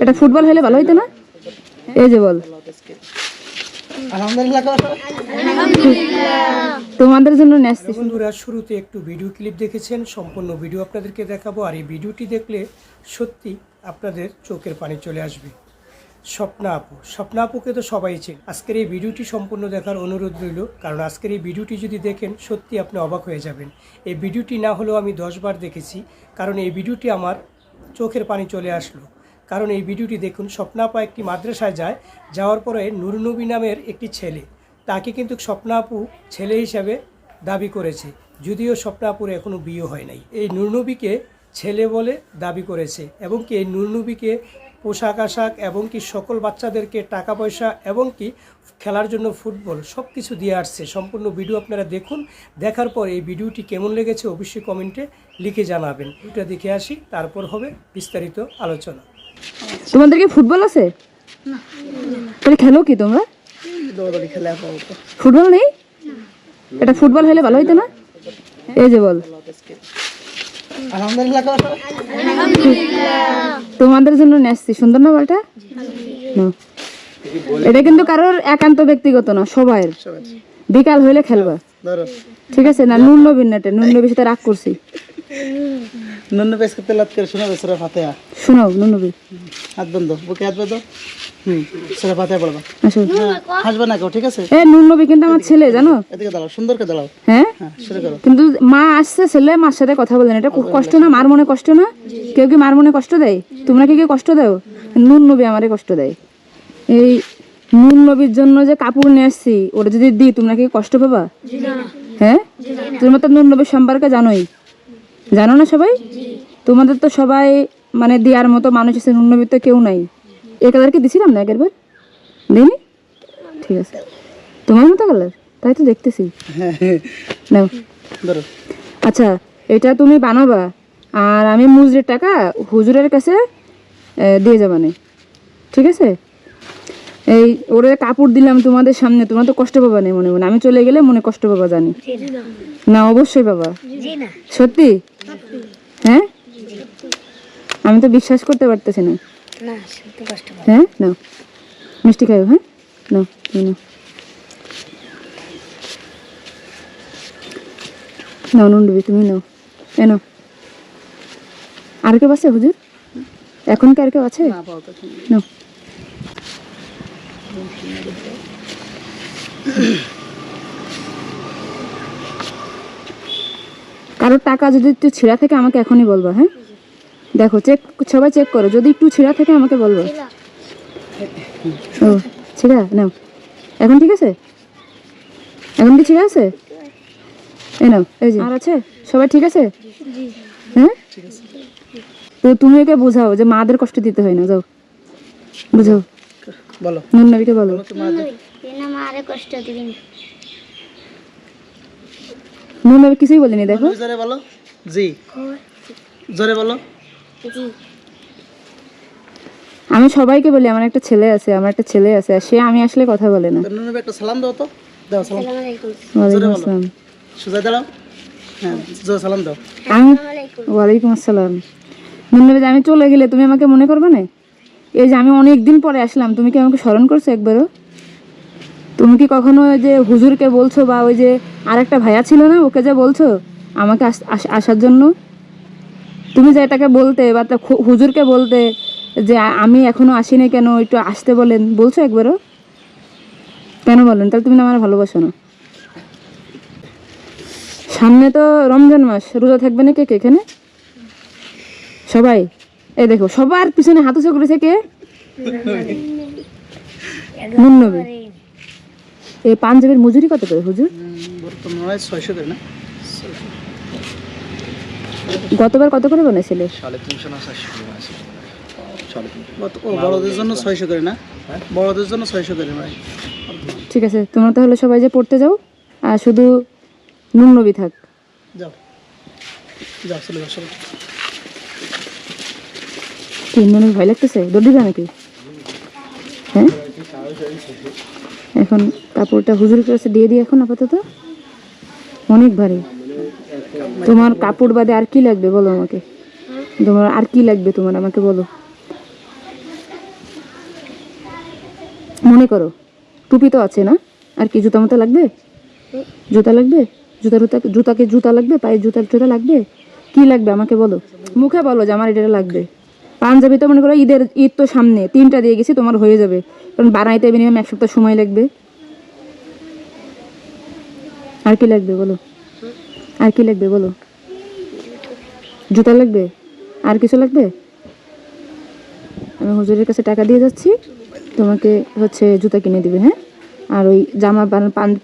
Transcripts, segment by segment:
এটা ফুটবল হলে ভালো হইতো না? এই যে বল তোমাদের জন্য নেস্তি। বন্ধুরা শুরুতে একটু ভিডিও ক্লিপ দেখেছেন, সম্পূর্ণ ভিডিও আপনাদেরকে দেখাবো। আর এই ভিডিওটি দেখলে সত্যি আপনাদের চোখের পানি চলে আসবে। স্বপ্না আপুকে তো সবাই চেন। আজকের এই ভিডিওটি সম্পূর্ণ দেখার অনুরোধ রইল, কারণ আজকের এই ভিডিওটি যদি দেখেন সত্যি আপনি অবাক হয়ে যাবেন। এই ভিডিওটি না হলেও আমি 10 বার দেখেছি, কারণ এই ভিডিওটি আমার চোখের পানি চলে আসলো। কারণ এই ভিডিওটি দেখুন, স্বপ্না আপা একটি মাদ্রাসায় যাওয়ার পরে নুরনবী নামের একটি ছেলে তাকে কিন্তু স্বপ্না আপু ছেলে হিসাবে দাবি করেছে, যদিও স্বপ্না আপুর এখনও বিয়ে হয় নাই। এই নুরনবীকে ছেলে বলে দাবি করেছে এবং কি এই নুরনবীকে পোশাক আশাক এবং কি সকল বাচ্চাদেরকে টাকা পয়সা এবং কি খেলার জন্য ফুটবল সব কিছু দিয়ে আসছে। সম্পূর্ণ ভিডিও আপনারা দেখুন, দেখার পর এই ভিডিওটি কেমন লেগেছে অবশ্যই কমেন্টে লিখে জানাবেন। ভিডিওটা দেখে আসি, তারপর হবে বিস্তারিত আলোচনা। তোমাদের কি ফুটবল আছে? তাহলে খেলো কি তোমরা? ফুটবল নেই? এটা ফুটবল হলে ভালো হইতো না? এই যে বল তোমাদের জন্য নেস্তি। সুন্দর না বলটা? এটা কিন্তু কারোর একান্ত ব্যক্তিগত না, সবাই। বিকাল হইলে খেলবা, ঠিক আছে না? নুন নবীন নেটে নুন নবীর সাথে রাগ করছি। শোনাও নুন নবী। হাত বন্ধ, বুকে হাত বন্ধ। সূরা ফাতিহা পড়বা। হাসবে না কেউ, ঠিক আছে? নুন নবী কিন্তু আমার ছেলে, জানো? এদিকে দাঁড়াও, সুন্দর করে দাঁড়াও। হ্যাঁ, শুরু করো। কিন্তু মা আসছে, ছেলে মার সাথে কথা বলেন। এটা খুব কষ্ট না? মার মনে কষ্ট না? কেউ কি মার মনে কষ্ট দেয়? তোমরা কি কষ্ট দাও? নুন নবী আমারে কষ্ট দেয়। এই নুন নবীর জন্য যে কাপড় নিয়ে আসছি, ওটা যদি দিই তোমরা কি কষ্ট পাবা? হ্যাঁ, তোমরা তো নুন নবীর সম্পর্কে জানোই, জানো না সবাই? তোমাদের তো সবাই মানে দেওয়ার মতো মানুষ আছে, নুন নবীর তো কেউ নাই। এ কালারকে দিছিলাম না আগের বার? দিইনি? ঠিক আছে, তোমার মতো কালার, তাই তো দেখতেছি। নাও ধরো। আচ্ছা, এটা তুমি বানাবা আর আমি মজুরির টাকা হুজুরের কাছে দিয়ে যাবানে, ঠিক আছে? এই ওরে কাপড় দিলাম তোমাদের সামনে, তোমরা তো কষ্ট পাবা না মনে মনে। আমি চলে গেলে মনে কষ্ট পাবা, জানি না? অবশ্যই বাবা, সত্যি? হ্যাঁ, আমি তো বিশ্বাস করতে পারতেছি না। হ্যাঁ, নাও মিষ্টি খাও। হ্যাঁ, নাও নাও নাও নুন ডুবি, তুমি নাও। নাও। আর কেউ আছে হুজুর? এখন কি আর কেউ আছে? নাও। কারোর টাকা যদি একটু ছিঁড়া থেকে আমাকে এখনই বলবা। হ্যাঁ, দেখো চেক, সবাই চেক করো, যদি একটু ছিঁড়া থেকে আমাকে বলবো। ও ছিঁড়া? নাও। এখন ঠিক আছে? এখন কি ছিঁড়া আছে? এই নাও। এই যে আর আছে, সবাই ঠিক আছে? হ্যাঁ, তো তুমি ওকে বোঝাও যে মাদের কষ্ট দিতে হয় না। যাও বুঝাও, বলো নুন নবীকে বলো। নুন নবী কিছুই বলিনি, দেখো। জোরে বলো। জি, জোরে বলো। আমি সবাইকে বলি আমার একটা ছেলে আছে, আমার একটা ছেলে আছে, আর সে আমি আসলে কথা বলে না। নুনবে একটা সালাম দাও তো। দাও সালাম। ওয়ালাইকুম আসসালাম। সুজা দাও। হ্যাঁ, জোরে সালাম দাও। ওয়ালাইকুম আসসালাম। নুন নবী, আমি চলে গেলে তুমি আমাকে মনে করবে না? এই যে আমি অনেক দিন পরে আসলাম, তুমি কি আমাকে স্মরণ করছো একবারও? তুমি কি কখনো ওই যে হুজুরকে বলছো, বা ওই যে আর একটা ভাইয়া ছিল না, ওকে যে বলছো আমাকে আসার জন্য? তুমি যে এটাকে বলতে বা হুজুরকে বলতে যে আমি এখনো আসিনি, কেন একটু আসতে বলেন, বলছো একবারও? কেন বলেন? তাহলে তুমি না আমার ভালোবাসো না। সামনে তো রমজান মাস, রোজা থাকবে না কে কে এখানে? সবাই। এই দেখো, সবার পিছনে হাত উঁচু করেছে কে? নুন নবী। এই পাঞ্জাবের মজুরি কত করে হুজুর? বর্তমানে 600 করে না? গতবার কত করে বানাইছিলে? 350 না 400 করে বানাইছিল। বড়দের জন্য 600 করে না? বড়দের জন্য 600 করে ভাই। ঠিক আছে, তোমরা তাহলে সবাই যে পড়তে যাও, আর শুধু নুন নবী থাক। যাও যাও, চলে যাও সবাই। কি নুন ভয় লাগতেছে? দৌড় দিবে নাকি? হ্যাঁ, এখন কাপড়টা হুজুরের কাছে দিয়ে দিই এখন আপাতত। অনেক ভারী। তোমার কাপড় বাদে আর কি লাগবে বলো আমাকে? তোমার আর কি লাগবে তোমার, আমাকে বলো। মনে করো টুপি তো আছে না, আর কি জুতা মতো লাগবে? জুতা লাগবে? জুতা লাগবে? পায়ের জুতা লাগবে? কি লাগবে আমাকে বলো, মুখে বলো যে আমার এটা লাগবে। পাঞ্জাবি তো মনে করো ঈদ তো সামনে, 3টা দিয়ে গেছি, তোমার হয়ে যাবে, কারণ বানাইতে মিনিমাম 1 সপ্তাহ সময় লাগবে। আর কি লাগবে বলো, আর কি লাগবে বলো? জুতা লাগবে? আর কিছু লাগবে? আমি হুজুরের কাছে টাকা দিয়ে যাচ্ছি, তোমাকে হচ্ছে জুতা কিনে দিবে, হ্যাঁ? আর ওই জামা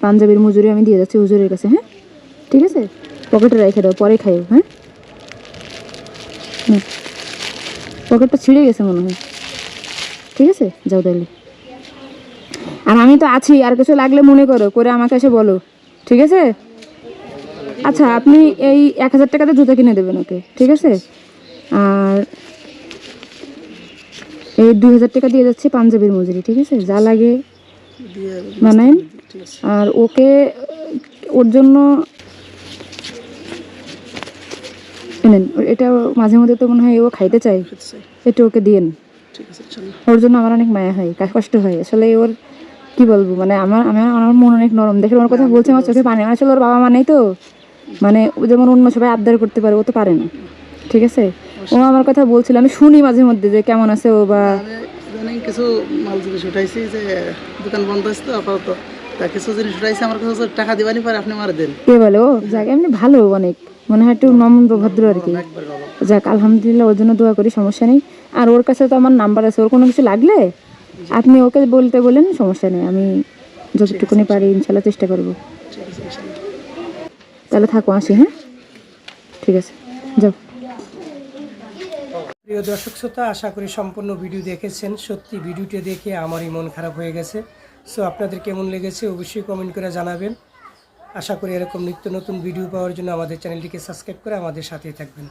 পাঞ্জাবির মজুরি আমি দিয়ে যাচ্ছি হুজুরের কাছে, হ্যাঁ? ঠিক আছে, পকেটে রেখে দাও, পরে খাইও, হ্যাঁ? পকেটটা ছিঁড়ে গেছে মনে হয়। ঠিক আছে, যাও তাহলে। আর আমি তো আছি, আর কিছু লাগলে মনে করো করে আমাকে এসে বলো, ঠিক আছে? আচ্ছা, আপনি এই 1000 টাকাতে জুতা কিনে দেবেন ওকে, ঠিক আছে? আর এই 2000 টাকা দিয়ে যাচ্ছে পাঞ্জাবির মজুরি, ঠিক আছে? যা লাগে বানাইন। আর ওকে ওর জন্য এনেন, এটা মাঝে মধ্যে তো মনে হয় ও খাইতে চায়, এটা ওকে দিয়েন। ওর জন্য আমার অনেক মায়া হয়, কষ্ট হয় আসলে। ওর কি বলবো, মানে আমার মন অনেক নরম, দেখে ওর কথা বলছে আমার চোখে পানি। আসলে ওর বাবা মানেই তো, মানে ও যেমন অন্য সবাই আবদার করতে পারে, ও তো পারে না, ঠিক আছে? ও আমার কথা বলছিল, আমি শুনি মাঝে মধ্যে যে কেমন আছে ও, বা কিছু মাল জিনিস উঠাইছি যে দোকান বন্ধ হয়েছে তো আপাতত, তা কিছু জিনিস উঠাইছি, আমার কাছে টাকা দিবানি পারে, আপনি মারা দেন। কে বলে? ও যাক, এমনি ভালো অনেক, মনে হয় একটু নম্র ভদ্র আর কি। যাক, আলহামদুলিল্লাহ, ওর জন্য দোয়া করি, সমস্যা নেই। আর ওর কাছে তো আমার নাম্বার আছে, ওর কোনো কিছু লাগলে আপনি ওকে বলতে বলেন, সমস্যা নেই, আমি যতটুকুনি পারি ইনশাল্লাহ চেষ্টা করবো। তাহলে থাকো, আসি, হ্যাঁ? ঠিক আছে, যাও। প্রিয় দর্শক শ্রোতা, আশা করি সম্পূর্ণ ভিডিও দেখেছেন। সত্যি ভিডিওটি দেখে আমারই মন খারাপ হয়ে গেছে। সো আপনাদের কেমন লেগেছে অবশ্যই কমেন্ট করে জানাবেন। আশা করি এরকম নিত্য নতুন ভিডিও পাওয়ার জন্য আমাদের চ্যানেলটিকে সাবস্ক্রাইব করে আমাদের সাথেই থাকবেন।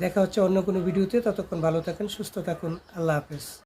দেখা হচ্ছে অন্য কোনো ভিডিওতে, ততক্ষণ ভালো থাকুন, সুস্থ থাকুন, আল্লাহ হাফেজ।